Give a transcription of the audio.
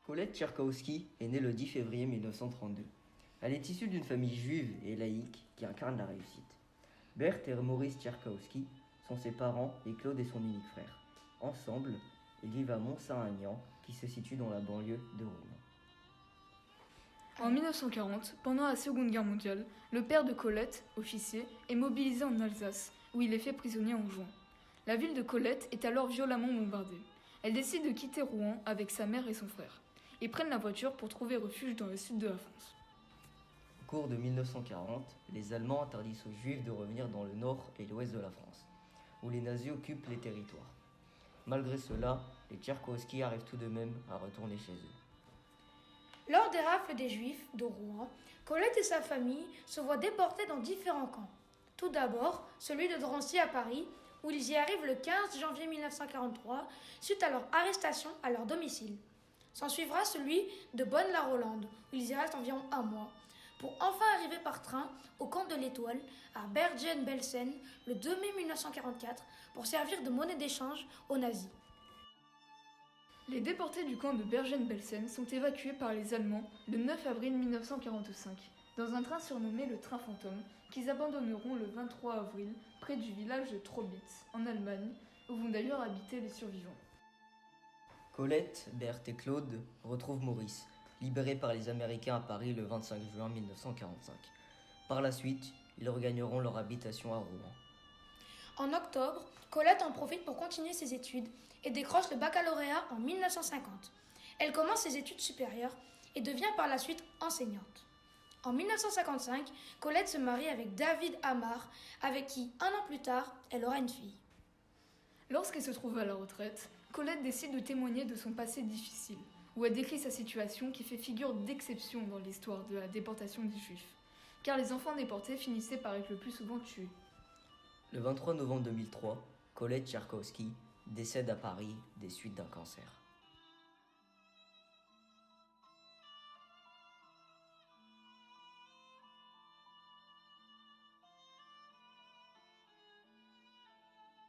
Colette Tcherkowski est née le 10 février 1932. Elle est issue d'une famille juive et laïque qui incarne la réussite. Berthe et Maurice Tcherkowski sont ses parents et Claude est son unique frère. Ensemble, ils vivent à Mont-Saint-Aignan, qui se situe dans la banlieue de Rouen. En 1940, pendant la Seconde Guerre mondiale, le père de Colette, officier, est mobilisé en Alsace, où il est fait prisonnier en juin. La ville de Colette est alors violemment bombardée. Elle décide de quitter Rouen avec sa mère et son frère. Ils prennent la voiture pour trouver refuge dans le sud de la France. Au cours de 1940, les Allemands interdisent aux Juifs de revenir dans le nord et l'ouest de la France, où les nazis occupent les territoires. Malgré cela, les Tcherkowski arrivent tout de même à retourner chez eux. Lors des rafles des Juifs de Rouen, Colette et sa famille se voient déportés dans différents camps. Tout d'abord, celui de Drancy à Paris, où ils y arrivent le 15 janvier 1943, suite à leur arrestation à leur domicile. S'en suivra celui de Bonne-la-Rolande, où ils y restent environ un mois, pour enfin arriver par train au camp de l'Étoile, à Bergen-Belsen, le 2 mai 1944, pour servir de monnaie d'échange aux nazis. Les déportés du camp de Bergen-Belsen sont évacués par les Allemands le 9 avril 1945, dans un train surnommé le train fantôme, qu'ils abandonneront le 23 avril près du village de Trobitz, en Allemagne, où vont d'ailleurs habiter les survivants. Colette, Berthe et Claude retrouvent Maurice, libéré par les Américains à Paris le 25 juin 1945. Par la suite, ils regagneront leur habitation à Rouen. En octobre, Colette en profite pour continuer ses études et décroche le baccalauréat en 1950. Elle commence ses études supérieures et devient par la suite enseignante. En 1955, Colette se marie avec David Amar, avec qui, un an plus tard, elle aura une fille. Lorsqu'elle se trouve à la retraite, Colette décide de témoigner de son passé difficile, où elle décrit sa situation qui fait figure d'exception dans l'histoire de la déportation des Juifs, car les enfants déportés finissaient par être le plus souvent tués. Le 23 novembre 2003, Colette Tcherkowski décède à Paris des suites d'un cancer.